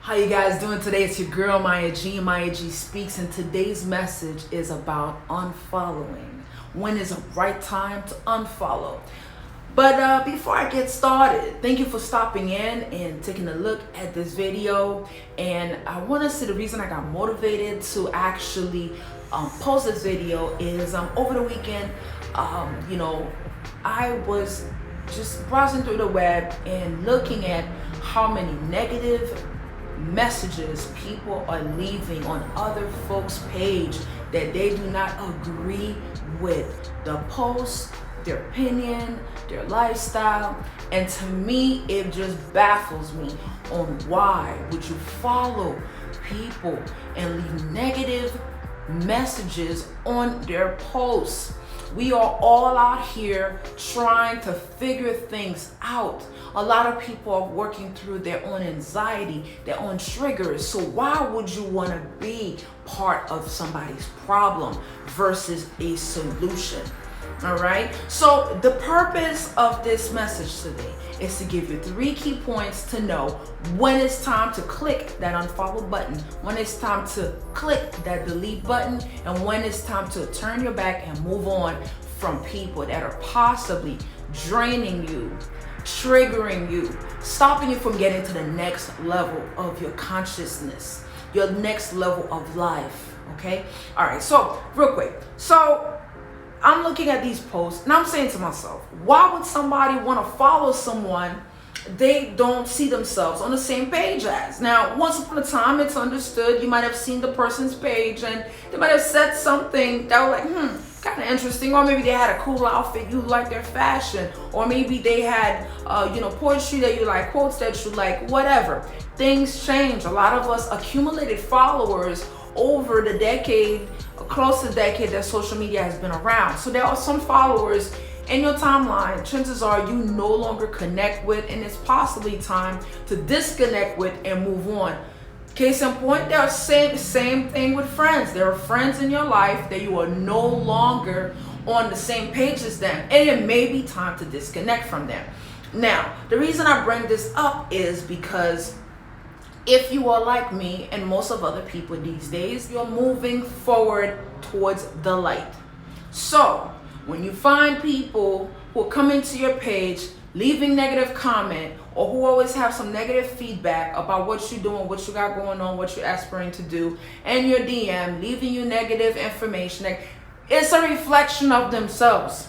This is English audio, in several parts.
How you guys doing today? It's your girl Maya G Speaks, and today's message is about unfollowing. When is the right time to unfollow? But before I get started, thank you for stopping in and taking a look at this video. And I want to say the reason I got motivated to actually post this video is over the weekend, I was just browsing through the web and looking at how many negative messages people are leaving on other folks' page that they do not agree with the post, their opinion, their lifestyle. And to me, it just baffles me on why would you follow people and leave negative messages on their posts. We are all out here trying to figure things out. A lot of people are working through their own anxiety, their own triggers. So why would you want to be part of somebody's problem versus a solution? All right. So the purpose of this message today is to give you 3 key points to know when it's time to click that unfollow button, when it's time to click that delete button, and when it's time to turn your back and move on from people that are possibly draining you, triggering you, stopping you from getting to the next level of your consciousness, your next level of life. Okay. All right. So real quick. So I'm looking at these posts and I'm saying to myself, why would somebody want to follow someone they don't see themselves on the same page as? Now, once upon a time, it's understood. You might have seen the person's page and they might have said something that was like, kind of interesting. Or maybe they had a cool outfit, you like their fashion. Or maybe they had, poetry that you like, quotes that you like, whatever. Things change. A lot of us accumulated followers over the decade, close to the decade that social media has been around. So there are some followers in your timeline, chances are you no longer connect with, and it's possibly time to disconnect with and move on. Case in point, there are same thing with friends. There are friends in your life that you are no longer on the same page as them, and it may be time to disconnect from them. Now, the reason I bring this up is because if you are like me and most of other people these days, you're moving forward towards the light. So when you find people who are coming to your page, leaving negative comment, or who always have some negative feedback about what you're doing, what you got going on, what you're aspiring to do, and your DM, leaving you negative information, it's a reflection of themselves.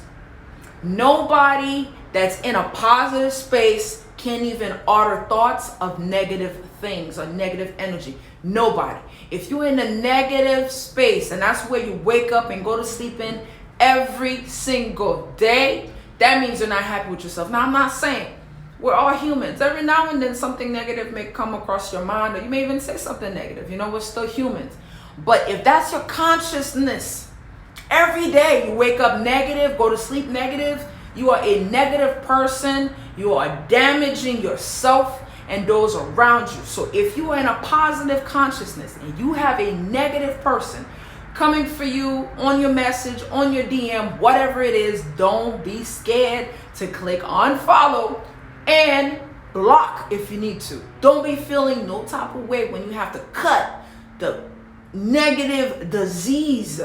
Nobody that's in a positive space can even utter thoughts of negative things or negative energy. Nobody. If you're in a negative space and that's where you wake up and go to sleep in every single day, that means you're not happy with yourself. Now, I'm not saying we're all humans. Every now and then something negative may come across your mind, or you may even say something negative. We're still humans. But if that's your consciousness, every day you wake up negative, go to sleep negative, you are a negative person. You are damaging yourself and those around you. So if you are in a positive consciousness and you have a negative person coming for you on your message, on your DM, whatever it is, don't be scared to click unfollow and block if you need to. Don't be feeling no type of way when you have to cut the negative disease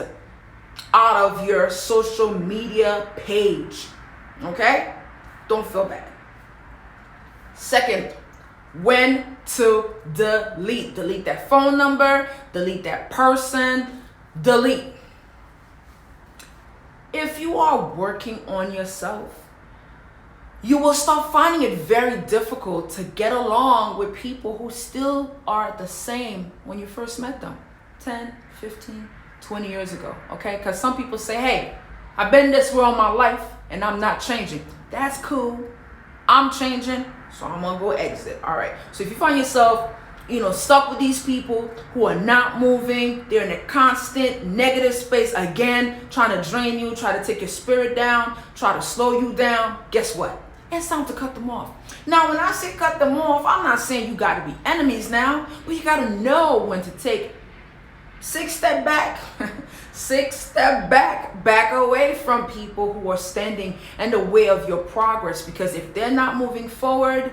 out of your social media page. Okay? Don't feel bad. Second, when to delete. Delete that phone number, delete that person, delete. If you are working on yourself, you will start finding it very difficult to get along with people who still are the same when you first met them 10, 15, 20 years ago. Okay? Because some people say, hey, I've been this way all my life and I'm not changing. That's cool. I'm changing, so I'm gonna go exit. All right. So if you find yourself, stuck with these people who are not moving, they're in a constant negative space, again, trying to drain you, try to take your spirit down, try to slow you down, guess what? It's time to cut them off. Now, when I say cut them off, I'm not saying you got to be enemies now, but you got to know when to take 6 step back, 6 step back away from people who are standing in the way of your progress. Because if they're not moving forward,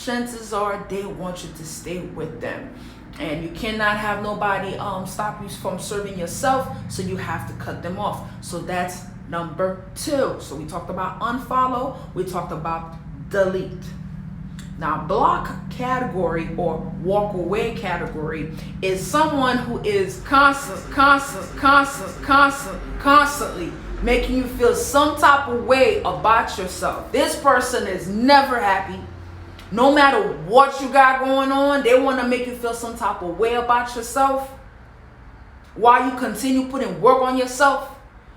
chances are they want you to stay with them. And you cannot have nobody stop you from serving yourself, so you have to cut them off. So that's number 2. So we talked about unfollow, we talked about delete. Now, block category or walk away category is someone who is constantly making you feel some type of way about yourself. This person is never happy. No matter what you got going on, they want to make you feel some type of way about yourself while you continue putting work on yourself.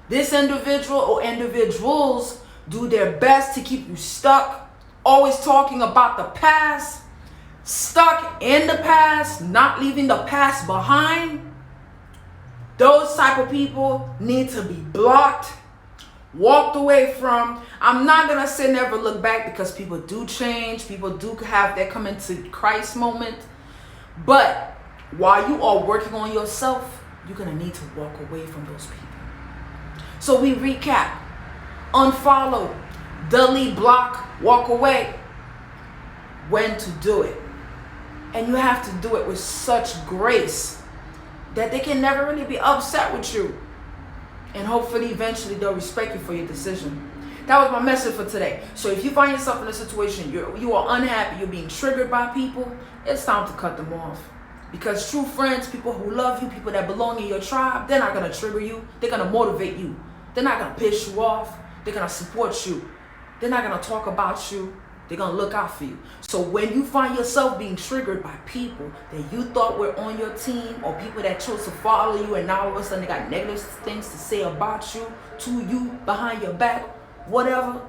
This individual or individuals do their best to keep you stuck, always talking about the past, stuck in the past, not leaving the past behind. Those type of people need to be blocked, walked away from. I'm not going to say never look back, because people do change. People do have their come into Christ moment. But while you are working on yourself, you're going to need to walk away from those people. So we recap: unfollow, delete, block, walk away. When to do it. And you have to do it with such grace that they can never really be upset with you. And hopefully eventually they'll respect you for your decision. That was my message for today. So if you find yourself in a situation, you are unhappy, you're being triggered by people, it's time to cut them off. Because true friends, people who love you, people that belong in your tribe, they're not going to trigger you. They're going to motivate you. They're not going to piss you off. They're going to support you. They're not going to talk about you. They're going to look out for you. So when you find yourself being triggered by people that you thought were on your team, or people that chose to follow you and now all of a sudden they got negative things to say about you, to you, behind your back, whatever,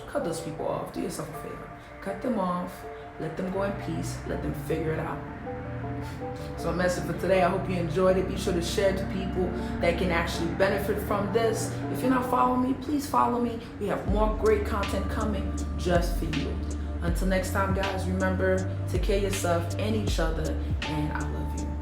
cut those people off. Do yourself a favor. Cut them off. Let them go in peace. Let them figure it out. So my message for today, I hope you enjoyed it. Be sure to share it to people that can actually benefit from this. If you're not following me, please follow me. We have more great content coming just for you. Until next time, guys, remember to take care of yourself and each other, and I love you.